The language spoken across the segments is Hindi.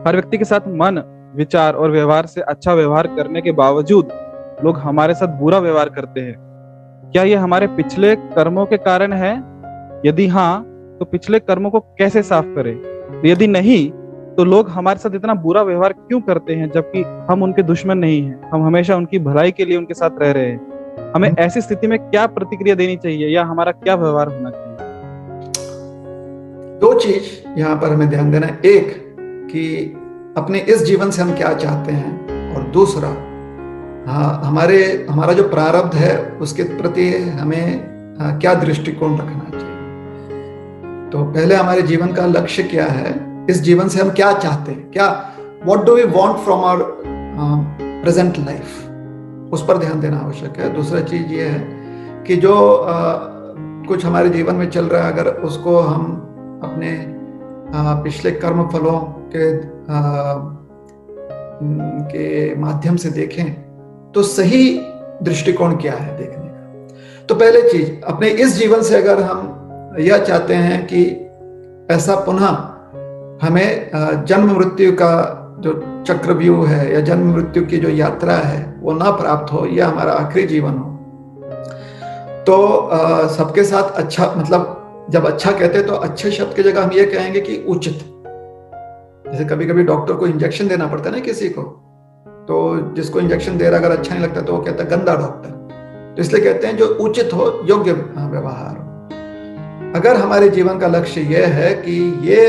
हर व्यक्ति के साथ मन, विचार और व्यवहार से अच्छा व्यवहार करने के बावजूद लोग हमारे साथ बुरा व्यवहार करते हैं। क्या ये हमारे पिछले कर्मों के कारण है? यदि हाँ, तो पिछले कर्मों को कैसे साफ करें? यदि नहीं, तो लोग हमारे साथ इतना बुरा व्यवहार क्यों करते हैं, जबकि हम उनके दुश्मन नहीं हैं? हम हमेशा उनकी भलाई के लिए उनके साथ रह रहे हैं। हमें ऐसी स्थिति में क्या प्रतिक्रिया देनी चाहिए या हमारा क्या व्यवहार होना चाहिए? दो चीज यहाँ पर हमें ध्यान देना है। एक, कि अपने इस जीवन से हम क्या चाहते हैं, और दूसरा, हमारा जो प्रारब्ध है उसके प्रति हमें क्या दृष्टिकोण रखना चाहिए। तो पहले हमारे जीवन का लक्ष्य क्या है, इस जीवन से हम क्या चाहते हैं, क्या what do we want from our present life, उस पर ध्यान देना आवश्यक है। दूसरा चीज ये है कि जो कुछ हमारे जीवन में चल रहा है, अगर उसको हम अपने पिछले कर्म फलों के माध्यम से देखें तो सही दृष्टिकोण क्या है देखने का। तो पहले चीज, अपने इस जीवन से अगर हम यह चाहते हैं कि ऐसा पुनः हमें जन्म मृत्यु का जो चक्रव्यूह है या जन्म मृत्यु की जो यात्रा है वो ना प्राप्त हो, यह हमारा आखिरी जीवन हो, तो सबके साथ अच्छा, मतलब जब अच्छा कहते हैं तो अच्छे शब्द की जगह हम ये कहेंगे कि उचित। जैसे कभी कभी डॉक्टर को इंजेक्शन देना पड़ता है ना किसी को, तो जिसको इंजेक्शन दे रहा अगर अच्छा नहीं लगता तो वो कहता है गंदा डॉक्टर। तो इसलिए कहते हैं जो उचित हो, योग्य व्यवहार हो। अगर हमारे जीवन का लक्ष्य यह है कि ये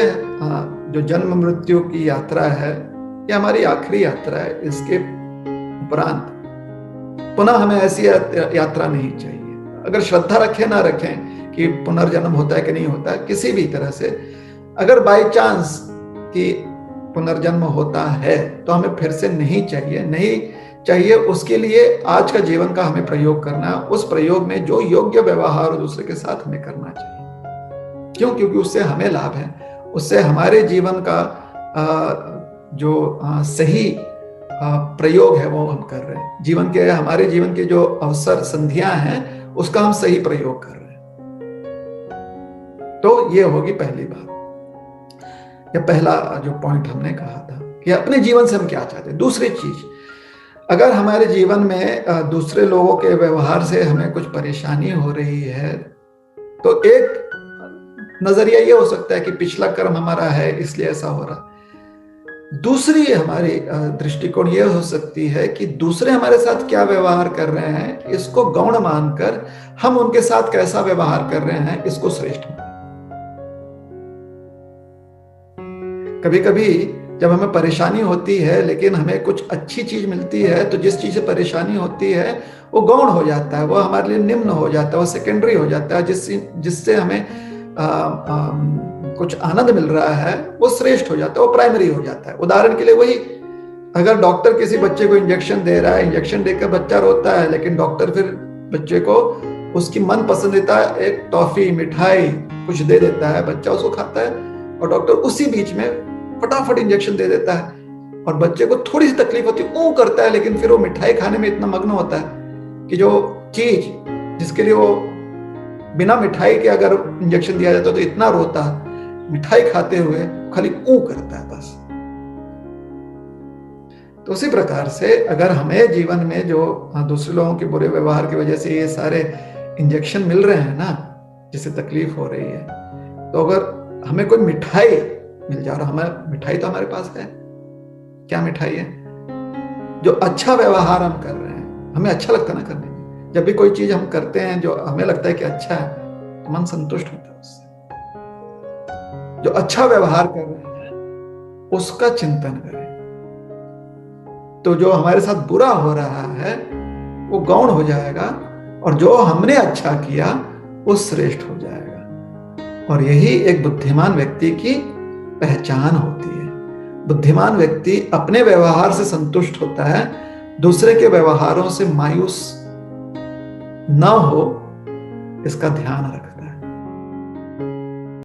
जो जन्म मृत्यु की यात्रा है ये हमारी आखिरी यात्रा है, इसके उपरांत पुनः हमें ऐसी यात्रा नहीं चाहिए। अगर श्रद्धा रखें ना रखें कि पुनर्जन्म होता है कि नहीं होता है, किसी भी तरह से अगर बाय चांस कि पुनर्जन्म होता है तो हमें फिर से नहीं चाहिए। उसके लिए आज का जीवन का हमें प्रयोग करना, उस प्रयोग में जो योग्य व्यवहार दूसरे के साथ हमें करना चाहिए। क्यों? क्योंकि उससे हमें लाभ है, उससे हमारे जीवन का जो सही प्रयोग है वो हम कर रहे हैं। जीवन के, हमारे जीवन के जो अवसर संधियां हैं उसका हम सही प्रयोग कर रहे हैं। तो ये होगी पहली बात, या पहला जो पॉइंट हमने कहा था कि अपने जीवन से हम क्या चाहते हैं। दूसरी चीज, अगर हमारे जीवन में दूसरे लोगों के व्यवहार से हमें कुछ परेशानी हो रही है तो एक नजरिया ये हो सकता है कि पिछला कर्म हमारा है इसलिए ऐसा हो रहा। दूसरी हमारी दृष्टिकोण ये हो सकती है कि दूसरे हमारे साथ क्या व्यवहार कर रहे हैं इसको गौण मानकर हम उनके साथ कैसा व्यवहार कर रहे हैं इसको श्रेष्ठ मानें। कभी कभी जब हमें परेशानी होती है लेकिन हमें कुछ अच्छी चीज मिलती है तो जिस चीज से परेशानी होती है वो गौण हो जाता है, वो हमारे लिए निम्न हो जाता है, वो सेकेंडरी हो जाता है। जिससे हमें कुछ आनंद मिल रहा है वो श्रेष्ठ हो जाता है, वो प्राइमरी हो जाता है। उदाहरण के लिए वही, अगर डॉक्टर किसी बच्चे को इंजेक्शन दे रहा है, इंजेक्शन देकर बच्चा रोता है, लेकिन डॉक्टर फिर बच्चे को उसकी मन पसंदीदा एक टॉफी, मिठाई कुछ दे देता है, बच्चा उसको खाता है, और डॉक्टर उसी बीच में फटाफट इंजेक्शन दे देता है और बच्चे को थोड़ी सी तकलीफ होती है, वो करता है, लेकिन फिर वो मिठाई खाने में इतना मग्न होता है कि जो चीज जिसके लिए वो बिना मिठाई के अगर इंजेक्शन दिया जाता तो इतना रोता, मिठाई खाते हुए खाली ऊ करता है बस। तो उसी प्रकार से अगर हमें जीवन में जो दूसरे लोगों के बुरे व्यवहार की वजह से ये सारे इंजेक्शन मिल रहे हैं ना, जिससे तकलीफ हो रही है, तो अगर हमें कोई मिठाई मिल जा रहा, हमें मिठाई तो हमारे पास है, क्या मिठाई है? जो अच्छा व्यवहार हम कर रहे हैं, हमें अच्छा लगता ना करने में। जब भी कोई चीज हम करते हैं जो हमें लगता है कि अच्छा है तो मन संतुष्ट होता है उससे। जो अच्छा व्यवहार कर रहे हैं उसका चिंतन करें, तो जो हमारे साथ बुरा हो रहा है वो गौण हो जाएगा और जो हमने अच्छा किया वो श्रेष्ठ हो जाएगा। और यही एक बुद्धिमान व्यक्ति की पहचान होती है। बुद्धिमान व्यक्ति अपने व्यवहार से संतुष्ट होता है, दूसरे के व्यवहारों से मायूस न हो इसका ध्यान रखता है।